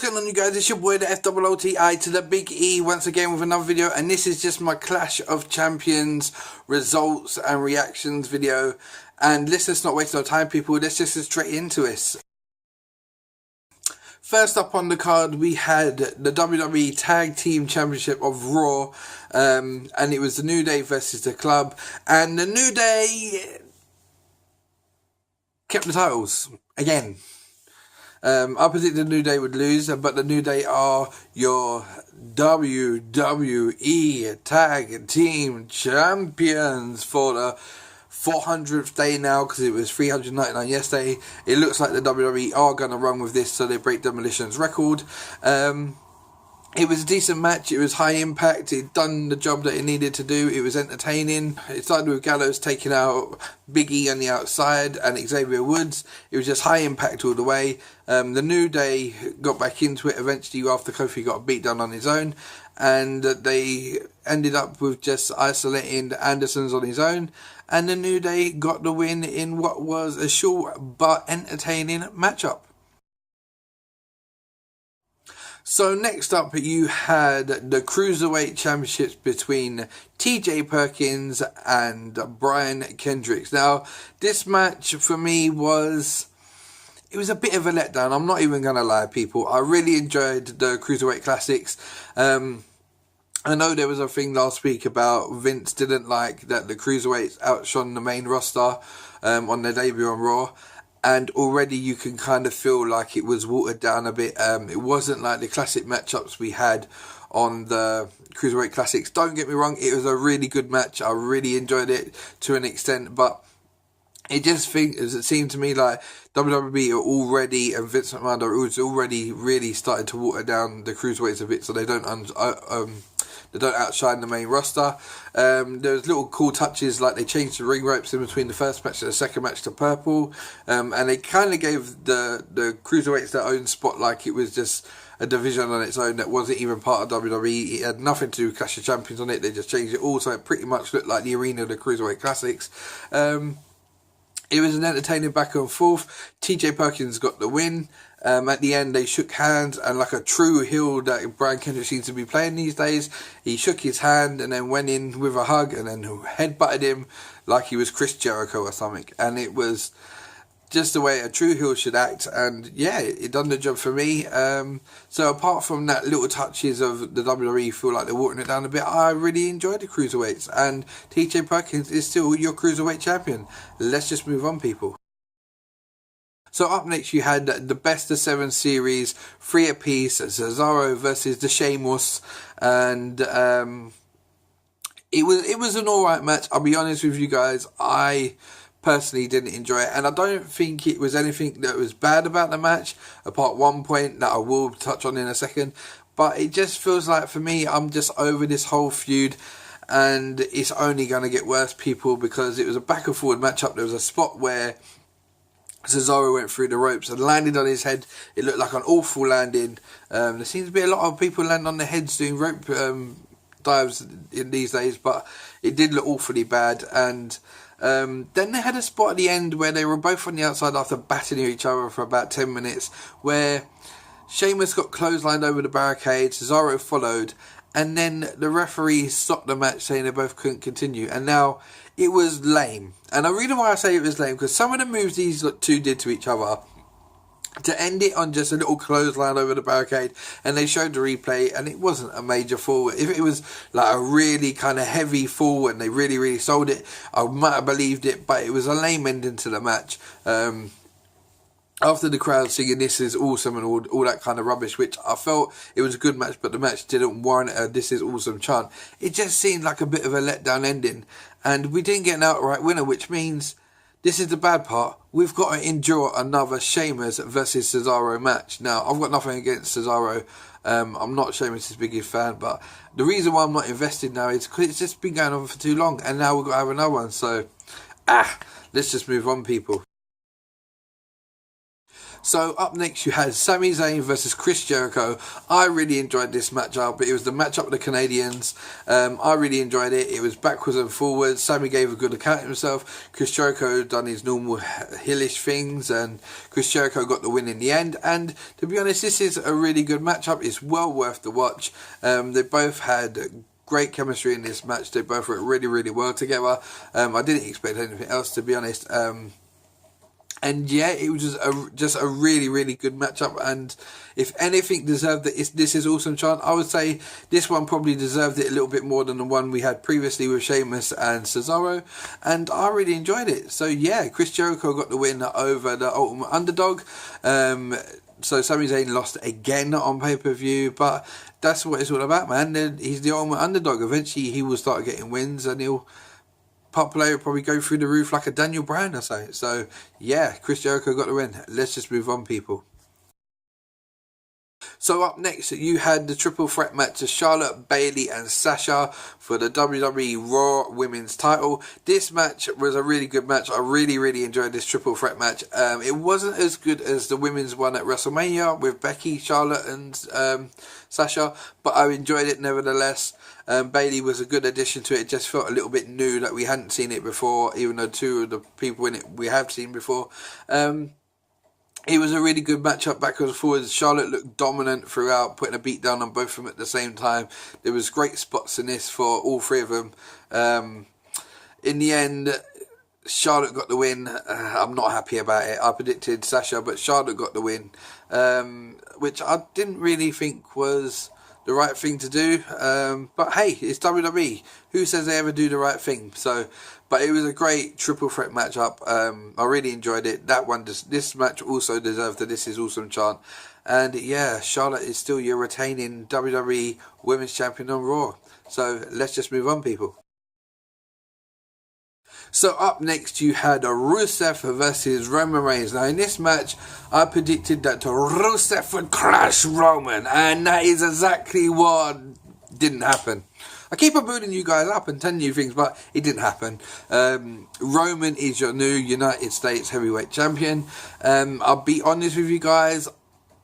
What's going on, you guys? It's your boy, the FOOTI to the big E, once again with another video, and this is just my Clash of Champions results and reactions video. And let's not waste our time, people. Let's just get straight into it. First up on the card, we had the WWE Tag Team Championship of Raw, and it was the New Day versus the Club, and the New Day kept the titles again. I predicted the New Day would lose, but the New Day are your WWE Tag Team Champions for the 400th day now, because it was 399 yesterday. It looks like the WWE are going to run with this so they break Demolition's record. It was a decent match. It was high impact. It done the job that it needed to do. It was entertaining. It started with Gallows taking out Big E on the outside and Xavier Woods. It was just high impact all the way. The New Day got back into it eventually after Kofi got beat down on his own, and they ended up with just isolating Anderson's on his own, and the New Day got the win in what was a short but entertaining matchup. So next up, you had the Cruiserweight Championships between TJ Perkins and Brian Kendricks. Now, this match for me was a bit of a letdown. I'm not even going to lie, people. I really enjoyed the Cruiserweight Classics. I know there was a thing last week about Vince didn't like that the Cruiserweights outshone the main roster on their debut on Raw. And already you can kind of feel like it was watered down a bit. It wasn't like the classic matchups we had on the Cruiserweight Classics. Don't get me wrong, it was a really good match. I really enjoyed it to an extent, but it seemed to me like WWE are already, and Vince McMahon was already really started to water down the Cruiserweights a bit, so they don't outshine the main roster. There's little cool touches, like they changed the ring ropes in between the first match and the second match to purple, and they kind of gave the Cruiserweights their own spot, like it was just a division on its own that wasn't even part of WWE. It had nothing to do with Clash of Champions on it. They just changed it all, so it pretty much looked like the arena of the Cruiserweight Classics. It was an entertaining back and forth. TJ Perkins got the win. At the end, they shook hands, and like a true heel that Brian Kendricks seems to be playing these days, he shook his hand and then went in with a hug and then headbutted him like he was Chris Jericho or something. And it was just the way a true heel should act, and yeah, it done the job for me. So apart from that little touches of the WWE feel like they're watering it down a bit, I really enjoyed the Cruiserweights, and TJ Perkins is still your Cruiserweight champion. Let's just move on, people. So up next, you had the best of 7 series, 3 apiece, Cesaro versus the Sheamus, and it was an alright match. I'll be honest with you guys, I personally didn't enjoy it, and I don't think it was anything that was bad about the match, apart one point that I will touch on in a second. But it just feels like, for me, I'm just over this whole feud, and it's only going to get worse, people, because it was a back and forward matchup. There was a spot where Cesaro went through the ropes and landed on his head. It looked like an awful landing. There seems to be a lot of people landing on their heads doing rope dives in these days, but it did look awfully bad. And then they had a spot at the end where they were both on the outside after battering each other for about 10 minutes, where Sheamus got clotheslined over the barricade, Cesaro followed, and then the referee stopped the match saying they both couldn't continue. And now, it was lame. And the reason why I say it was lame, because some of the moves these two did to each other, to end it on just a little clothesline over the barricade, and they showed the replay, and it wasn't a major fall. If it was like a really kind of heavy fall and they really sold it, I might have believed it, but it was a lame ending to the match. After the crowd singing "This is awesome" and all that kind of rubbish, which I felt it was a good match, but the match didn't warrant a "This is awesome" chant. It just seemed like a bit of a letdown ending, and we didn't get an outright winner, which means this is the bad part. We've got to endure another Sheamus versus Cesaro match. Now, I've got nothing against Cesaro. I'm not Sheamus' biggest fan, but the reason why I'm not invested now is because it's just been going on for too long, and now we've got to have another one. So, let's just move on, people. So up next you had Sami Zayn versus Chris Jericho. I really enjoyed this matchup. It was the matchup of the Canadians. I really enjoyed it. It was backwards and forwards. Sami gave a good account of himself. Chris Jericho done his normal hillish things, and Chris Jericho got the win in the end. And to be honest, this is a really good matchup. It's well worth the watch. They both had great chemistry in this match. They both worked really, really well together. I didn't expect anything else, to be honest. And yeah, it was just a really, really good matchup. And if anything deserved this is awesome chant, I would say this one probably deserved it a little bit more than the one we had previously with Sheamus and Cesaro. And I really enjoyed it. So yeah, Chris Jericho got the win over the Ultimate Underdog. So Sami Zayn lost again on pay-per-view, but that's what it's all about, man. He's the Ultimate Underdog. Eventually he will start getting wins, and he'll popularity probably go through the roof like a Daniel Bryan or something. So yeah, Chris Jericho got the win. Let's just move on, people. So up next, you had the triple threat match of Charlotte, Bayley and Sasha for the WWE Raw Women's title. This match was a really good match. I really, really enjoyed this triple threat match. It wasn't as good as the women's one at WrestleMania with Becky, Charlotte and Sasha, but I enjoyed it nevertheless. Bayley was a good addition to it. It just felt a little bit new, that we hadn't seen it before, even though two of the people in it we have seen before. It was a really good matchup backwards and forwards. Charlotte looked dominant throughout, putting a beat down on both of them at the same time. There was great spots in this for all three of them. In the end, Charlotte got the win. I'm not happy about it. I predicted Sasha, but Charlotte got the win, which I didn't really think was the right thing to do. But hey, it's WWE. Who says they ever do the right thing? So, but it was a great triple threat matchup. I really enjoyed it. That one, this match also deserved the "This is awesome" chant. And yeah, Charlotte is still your retaining WWE Women's Champion on Raw. So let's just move on, people. So up next you had a Rusev versus Roman Reigns. Now in this match I predicted that Rusev would crush Roman, and that is exactly what didn't happen. I keep on building you guys up and telling you things, but it didn't happen. Roman is your new United States Heavyweight Champion. I'll be honest with you guys,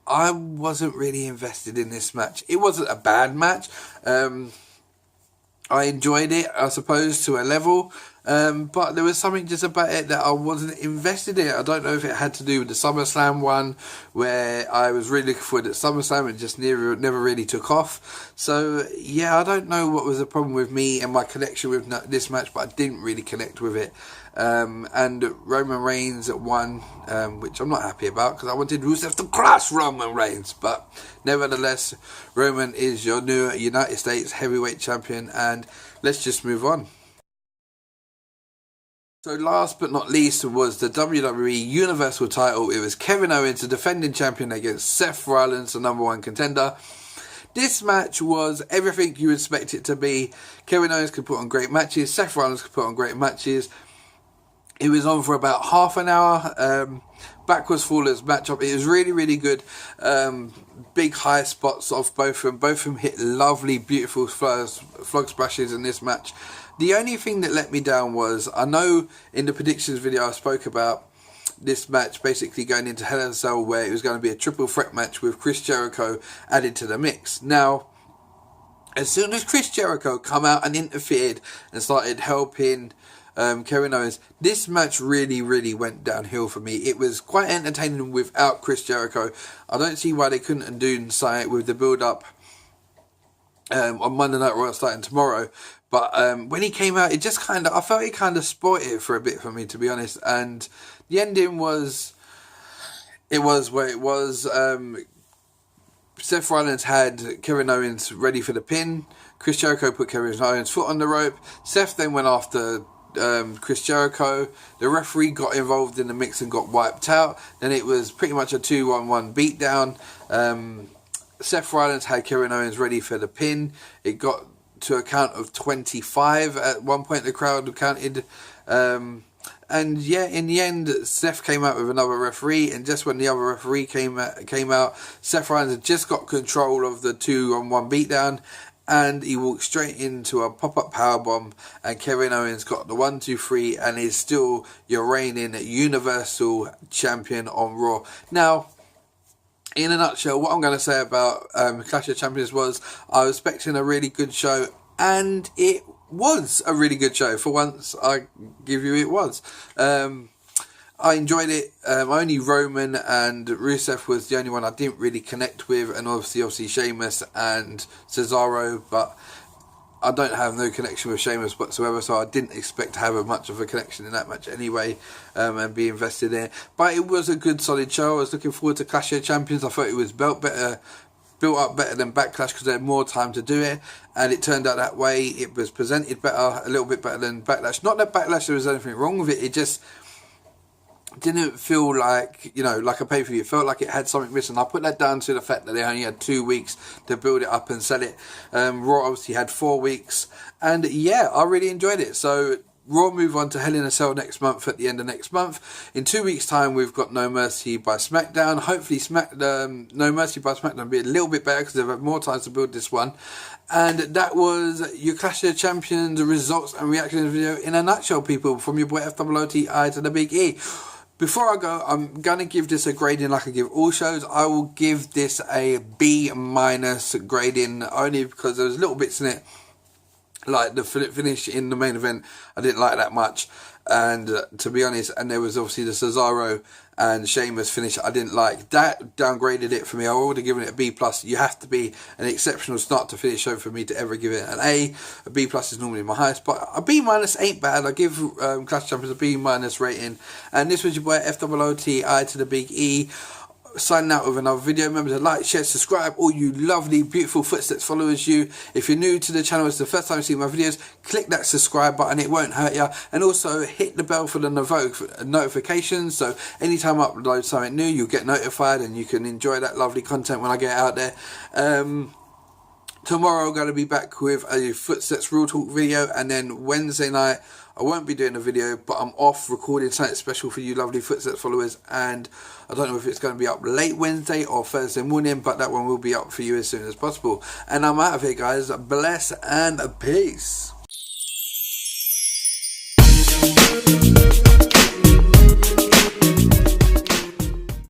I wasn't really invested in this match. It wasn't a bad match. I enjoyed it, I suppose, to a level. But there was something just about it that I wasn't invested in. I don't know if it had to do with the SummerSlam one, where I was really looking forward to SummerSlam and just never really took off. So yeah, I don't know what was the problem with me and my connection with this match, but I didn't really connect with it. And Roman Reigns won, which I'm not happy about, because I wanted Rusev to crush Roman Reigns. But nevertheless, Roman is your new United States Heavyweight Champion, and let's just move on. So last but not least was the WWE Universal title. It was Kevin Owens, the defending champion, against Seth Rollins, the number one contender. This match was everything you expect it to be. Kevin Owens could put on great matches. Seth Rollins could put on great matches. It was on for about half an hour. Backwards forwards matchup. It was really, really good. Big high spots of both of them. Both of them hit lovely, beautiful flog splashes in this match. The only thing that let me down was, I know in the predictions video I spoke about this match basically going into Hell in a Cell, where it was going to be a triple threat match with Chris Jericho added to the mix. Now, as soon as Chris Jericho come out and interfered and started helping Kevin Owens, this match really, really went downhill for me. It was quite entertaining without Chris Jericho. I don't see why they couldn't do something with the build-up on Monday Night Raw starting tomorrow. But when he came out, it just kind of, I felt it kind of spoiled it for a bit for me, to be honest. And the ending was, it was where it was. Seth Rollins had Kevin Owens ready for the pin. Chris Jericho put Kevin Owens' foot on the rope. Seth then went after Chris Jericho. The referee got involved in the mix and got wiped out. Then it was pretty much a 2-on-1 beatdown. Seth Rollins had Kevin Owens ready for the pin. It got to a count of 25 at one point. The crowd counted, and yeah, in the end Seth came out with another referee, and just when the other referee came out, Seth Rollins had just got control of the 2-on-1 beatdown, and he walked straight into a pop-up powerbomb, and Kevin Owens got the 1, 2, 3, and is still your reigning Universal Champion on Raw. Now, in a nutshell, what I'm going to say about Clash of Champions was I was expecting a really good show, and it was a really good show. For once, I give you it was. I enjoyed it. Only Roman and Rusev was the only one I didn't really connect with, and obviously Sheamus and Cesaro, but I don't have no connection with Sheamus whatsoever, so I didn't expect to have much of a connection in that match anyway, and be invested in it. But it was a good solid show. I was looking forward to Clash of Champions. I thought it was built up better than Backlash because they had more time to do it, and it turned out that way. It was presented better, a little bit better than Backlash. Not that Backlash there was anything wrong with it, it just didn't feel like, like a pay-per-view. It felt like it had something missing. I put that down to the fact that they only had 2 weeks to build it up and sell it. Raw obviously had 4 weeks, and yeah, I really enjoyed it. So Raw move on to Hell in a Cell next month, at the end of next month. In 2 weeks' time, we've got No Mercy by SmackDown. Hopefully No Mercy by SmackDown will be a little bit better because they've had more time to build this one. And that was your Clash of Champions results and reactions video in a nutshell, people, from your boy FOOTI to the Big E. Before I go, I'm going to give this a grading like I give all shows. I will give this a B- grading, only because there's little bits in it, like the finish in the main event, I didn't like that much. And to be honest, and there was obviously the Cesaro and Sheamus finish I didn't like. That downgraded it for me. I would have given it a B+. You have to be an exceptional start to finish show for me to ever give it an A. A B+ is normally my highest, but a B- ain't bad. I give Clash of Champions a B- rating. And this was your boy FOOTI to the Big E, signing out with another video. Remember to like, share, subscribe, all you lovely, beautiful Footsteps followers. If you're new to the channel, it's the first time you see my videos, click that subscribe button, it won't hurt you. And also hit the bell for the notifications, so anytime I upload something new, you'll get notified and you can enjoy that lovely content when I get out there. Tomorrow I'm going to be back with a Footsteps Real Talk video, and then Wednesday night I won't be doing a video, but I'm off recording something special for you lovely Footsteps followers, and I don't know if it's going to be up late Wednesday or Thursday morning, but that one will be up for you as soon as possible. And I'm out of here, guys. Bless and peace.